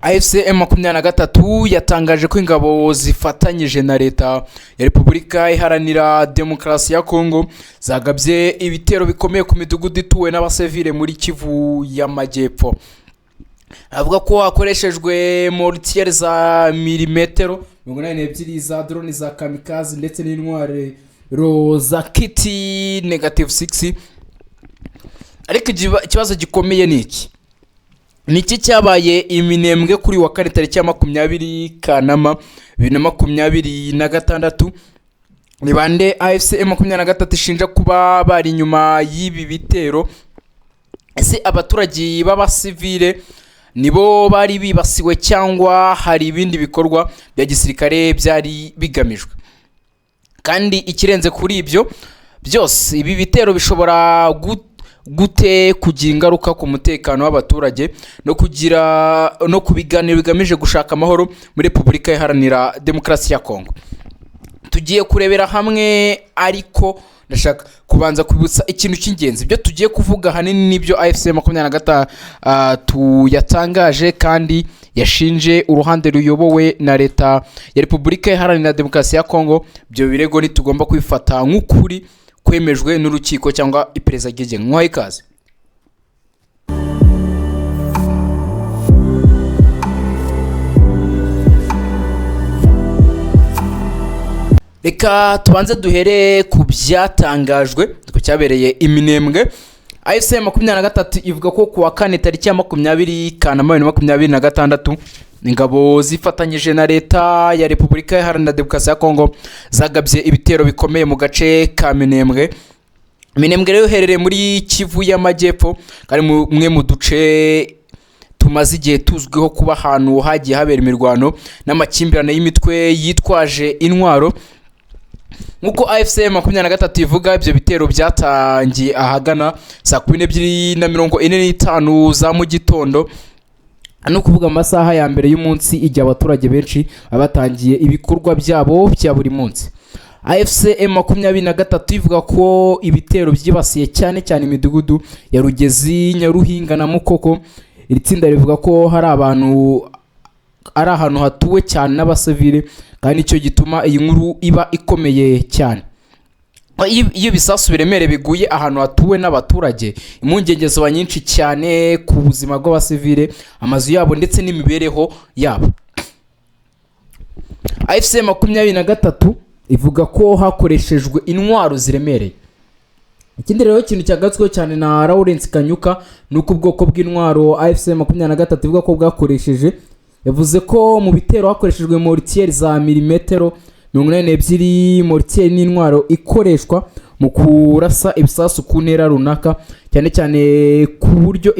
M23 yatangaje ko ingabo zifatanyije na leta ya Repubulika Iharanira Demokarasi ya Kongo zagabye ibitero bikomeye ku midugudu ituwe n'abasivile muri Kivu y'Amajyepfo. Avuga ko hakoreshejwe mortier za milimetero 82 za drone za kamikaze ndetse n'intware za kiti -6. Ariko ikibazo gikomeye ni iki? Niki cyabaye iminembwe kuri wa kane tariki ya 20 Kanama 2026. Ni bande AFC M23 ishinja kuba bari nyuma y'ibi bitero? Ese abaturage b'abasivile nibo bari bibasiwe cyangwa hari ibindi bikorwa bya gisirikare byari bigamijwe? Kandi ikirenze kuri ibyo byose, ibi bitero bishobora gute kugira ingaruka ku mutekano w'abaturage no kubiganiro bigamije gushaka amahoro muri Repubulika Iharanira Demokarasi ya Kongo? Tugiye kurebera hamwe, ariko ndashaka kubanza kwibutsa ikintu cy'ingenzi. Ibyo tugiye kuvuga hanini nibyo AFC M23 yatangaje kandi yashinje uruhande ruyobowe na leta ya Repubulika Iharanira Demokarasi ya Kongo. Ibyo birego nitugomba kwifata nk'ukuri kwemejwe n'urukiko cyangwa iperereza ryigenga. Mwaye ikaze. Reka tubanze duhere ku byatangajwe ku cyabereye iminembwe. AFC M23 ivuga ko kuwa kane tariki ya 20 Kanama 2026 ingabo zifatanyije na leta ya Repubulika Iharanira Demokarasi ya Kongo zagabye ibitero bikomeye mu gace ka Minembwe. Minembwe rero iherereye muri Kivu y'Amajyepfo, kandi mwe mu duce tumaze igihe tuzwiho kuba ahantu hagiye habera imirwano n'amakimbirane y'imitwe yitwaje intwaro. Nkuko AFC M23 ivuga, ibyo bitero byatangiye ahagana saa 12:45 za mu gitondo, no kuvuga amasaha ya mbere y'umunsi igihe abaturage benshi abatangiye ibikorwa byabo bya buri munsi. AFC M23 ivuga ko ibitero byibasiye cyane imidugudu ya Rugezi, Nyaruhinga na Mukoko. Iri tsinda rivuga ko hari ahantu hatuwe cyane n'abasivile, kandi icyo gituma iyi nkuru iba ikomeye cyane. Iyo bisasu biremere biguye ahantu hatuwe n'abaturage, impungenge ziba nyinshi cyane ku buzima bw'abasivile, amazu yabo ndetse n'imibereho yabo. AFC M23 ivuga ko hakoreshejwe intwaro ziremereye. Ikindi rero kintu cyagatsweho cyane na Lawrence Kanyuka nuko ubwoko bw'intwaro AFC M23 ivuga ko bwakoresheje. Yavuze ko mu bitero hakoreshejwe mortier za milimetero 82, mortier n'intwaro ikoreshwa mu kurasa ibisasu ku ntera runaka, cyane ku buryo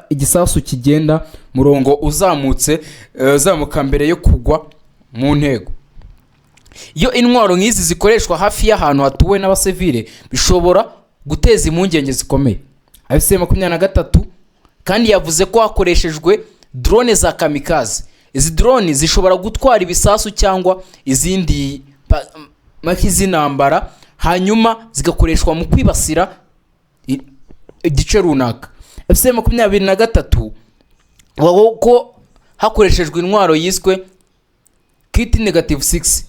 igisasu kigenda murongo uzamuka mbere yo kugwa mu ntego. Iyo intwaro nk'izi zikoreshwa hafi y'ahantu hatuwe n'abasivile, bishobora guteza impungenge zikomeye. AFC M23 kandi yavuze ko hakoreshejwe drone za kamikaze. Izi drone zishobora gutwara ibisasu cyangwa izindi z'intambara, hanyuma zigakoreshwa mu kwibasira igice runaka. AFC M23 bavuga ko hakoreshejwe intwaro yiswe kiti -6.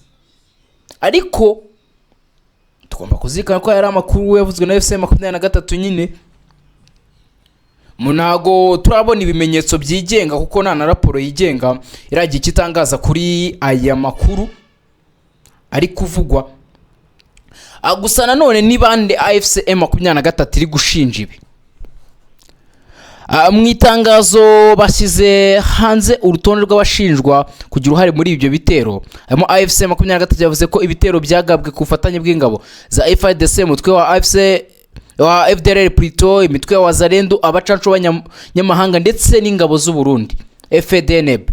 Ariko tugomba kuzirikana ko yari amakuru yavuzwe na AFC M23 nyine. Munago turabona ibimenyetso byigenga, kuko nta na raporo yigenga iragiye kitangaza kuri aya makuru ari kuvugwa. Gusa nanone ni bande AFC M23 iri gushinja ibi? Mu itangazo bashyize hanze urutonde rw'abashinjwa kugira uruhare muri ibyo bitero. Harimo AFC M23 yavuze ko ibitero byagabwe ku bufatanye bw'ingabo za FARDC, umutwe wa FDLR Plito, imitwe wa Wazalendo, abacanco b'abanyamahanga ndetse n'ingabo z'u Burundi FDNB.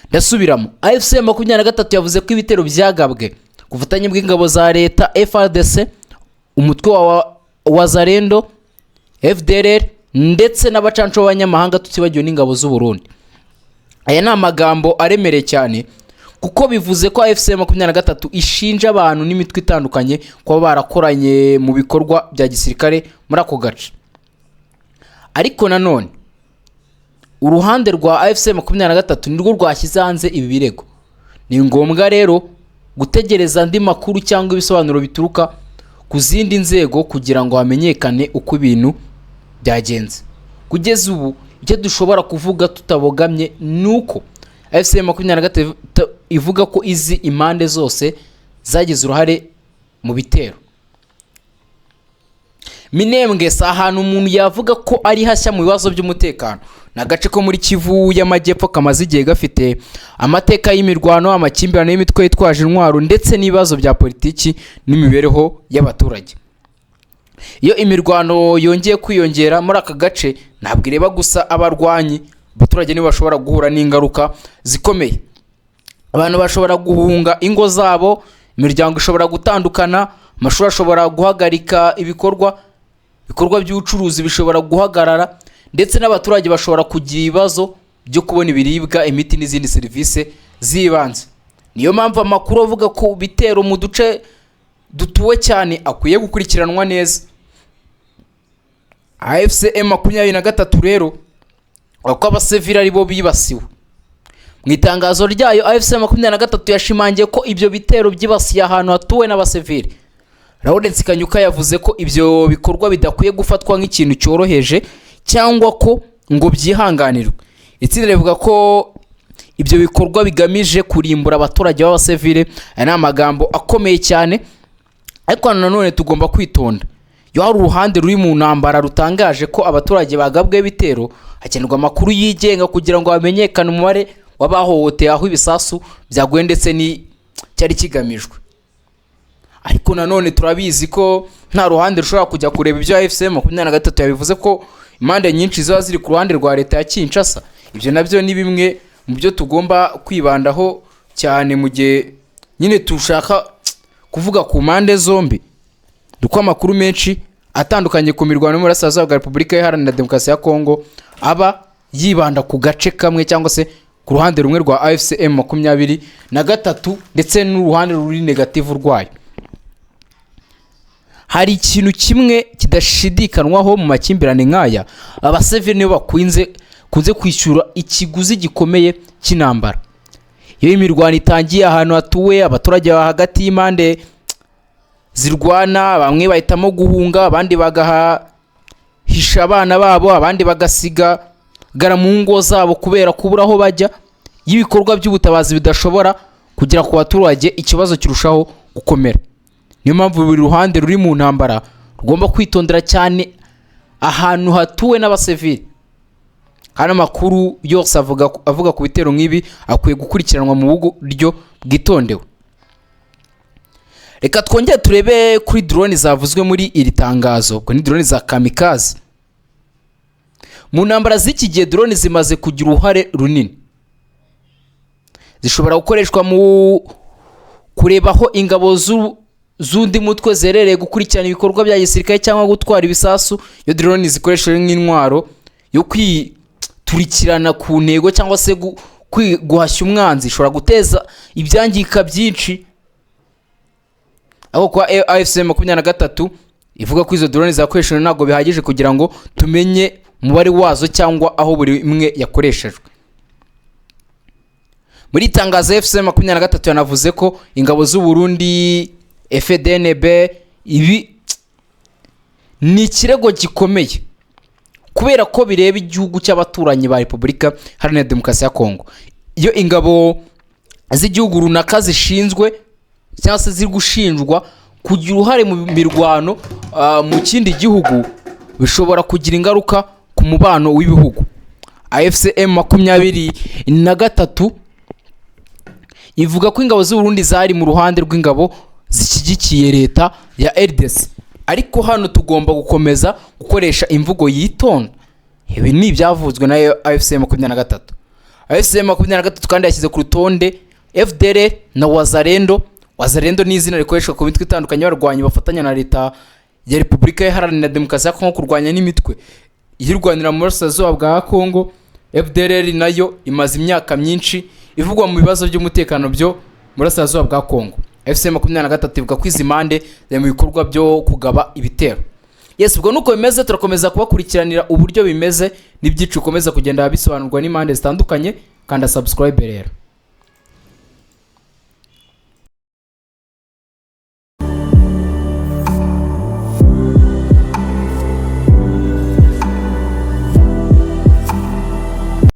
Ndasubiramo, AFC M23 yavuze ko ibitero byagabwe ku bufatanye bw'ingabo za leta FARDC, umutwe wa Wazalendo, FDLR ndetse n'abacanco b'abanyamahanga tutibagiwe n'ingabo z'u Burundi. Aya ni amagambo aremereye cyane, kuko bivuze ko AFC M23 ishinja abantu n'imitwe itandukanye kuba barakoranye mu bikorwa bya gisirikare muri ako gace. Ariko nanone uruhande rwa AFC 23 nirwo rwashyize hanze ibi birego. Ni ngombwa rero gutegereza andi makuru cyangwa ibisobanuro bituruka ku zindi nzego kugira ngo hamenyekane uko ibintu byagenze. Kugeza ubu icyo dushobora kuvuga tutabogamye nuko AFC 23 ivuga ko izi impande zose zagize uruhare mu bitero. Minembwe si ahantu umuntu yavuga ko ari hashya mu bibazo by'umutekano. Ni agace ko muri Kivu y'Amajyepfo kamaze igihe gafite amateka y'imirwano, amakimbirane y'imitwe yitwaje intwaro ndetse n'ibibazo bya politiki n'imibereho y'abaturage. Iyo imirwano yongeye kwiyongera muri aka gace ntabwo ireba gusa abarwanyi, abaturage nibo bashobora guhura n'ingaruka zikomeye. Abantu bashobora guhunga ingo zabo, imiryango ishobora gutandukana, amashuri ashobora guhagarika ibikorwa by'ubucuruzi bishobora guhagarara, ndetse n'abaturage bashobora kugira ibibazo byo kubona ibiribwa, imiti n'izindi serivisi z'ibanze. Niyo mpamvu amakuru avuga ko bitero mu duce dutuwe cyane akwiye gukurikiranwa neza. AFC 23 rero uko abasivili ari bo bibasiwe. Mu itangazo ryayo AFC 23 yashimangiye ko ibyo bitero byibasiye ahantu hatuwe n'abasivili. Lawrence Kanyuka yavuze ko ibyo bikorwa bidakwiye gufatwa nk'ikintu cyoroheje cyangwa ko ngo byihanganirwe. Itsinda rivuga ko ibyo bikorwa bigamije kurimbura abaturage b'abasivili. Aya ni amagambo akomeye cyane, ariko nanone tugomba kwitonda. Iyo hari uruhande ruri mu ntambara rutangaje ko abaturage bagabwe bitero, hakenerwa amakuru yigenga kugira ngo hamenyekane umubare w'abahohoteye, aho ibisasu byaguye ndetse ni cyari kigamijwe. Ariko nanone turabizi ko nta ruhande rushobora kujya kureba ibyo AFC 23 yabivuze ko impande nyinshi ziba ziri ku ruhande rwa leta ya Kinshasa. Ibyo nabyo ni bimwe mu byo tugomba kwibandaho cyane mu gihe nyine tushaka kuvuga ku mpande zombi. Duko amakuru menshi atandukanye ku mirwano muri Burasirazuba bwa Repubulika Iharanira Demokarasi ya Kongo aba yibanda ku gace kamwe cyangwa se ku ruhande rumwe rwa AFC 23 ndetse n'uruhande ruri negative rwayo. Hari ikintu kimwe kidashidikanwaho mu makimbirane nk'aya, abasivili nibo kunze kwishyura ikiguzi gikomeye cy'intambara. Iyo imirwano itangiye ahantu hatuwe, abaturage hagati y'impande zirwana, bamwe bahitamo guhunga, abandi bagahisha abana babo, abandi bagasigara mu ngo zabo kubera kubura aho bajya. Ibikorwa by'ubutabazi bidashobora kugera ku baturage, ikibazo kirushaho gukomera. Niyo mpamvu buri ruhande ruri mu ntambara rugomba kwitondera cyane ahantu hatuwe n'abasivili. Kandi amakuru yose avuga ku bitero nk'ibi akwiye gukurikiranwa mu buryo bwitondewe. Reka twongere turebe kuri drone zavuzwe muri iri tangazo. Ko ni drone za kamikaze. Mu ntambara z'iki gihe drone zimaze kugira uruhare runini. Zishobora gukoreshwa mu kurebaho ingabo z'undi mutwe zerereye gukurikirana ibikorwa bya gisirikare cyangwa gutwara ibisasu. Iyo drone zikoreshwa nk'intwaro yo kwiturikirana ku ntego cyangwa se guhashya umwanzi, ishobora guteza ibyangika byinshi. Aho kwa AFC 23 ivuga ko izo drone zakoreshejwe ntabwo bihagije kugira ngo tumenye umubare wazo cyangwa aho buri imwe yakoreshejwe. Muri tangazo AFC 23 yanavuze ko ingabo z'u Burundi FDNB ibi ni ikirego gikomeye kubera ko bireba igihugu cy'abaturanyi ba Repubulika Iharanira Demokarasi ya Kongo. Iyo ingabo z'igihugu runaka zishinzwe cyangwa se ziri gushinjwa kugira uruhare mu mirwano mu kindi gihugu, bishobora kugira ingaruka ku mubano w'ibihugu. AFC 23 ivuga ko ingabo z'u Burundi zari mu ruhande rw'ingabo zishyigikiye leta ya RDC. Ariko hano tugomba gukomeza gukoresha imvugo yitonda. Ibi ni ibyavuzwe na AFC 23. AFC 23 kandi yashyize ku rutonde FDLR na Wazalendo. Wazalendo ni izina rikoreshwa ku mitwe itandukanye y'abarwanyi bafatanya na leta ya Repubulika Iharanira Demokarasi ya Kongo kurwanya n'imitwe yirwanira mu Burasirazuba bwa Kongo. FDLR nayo imaze imyaka myinshi ivugwa mu bibazo by'umutekano byo mu Burasirazuba bwa Kongo. AFC 23 ivuga ko izi mande mu bikorwa byo kugaba ibitero. yes ubwo nuko bimeze turakomeza kubakurikiranira uburyo bimeze n'ibyicu ukomeza kugenda bisobanurwa n'impande zitandukanye kanda subscribe rero.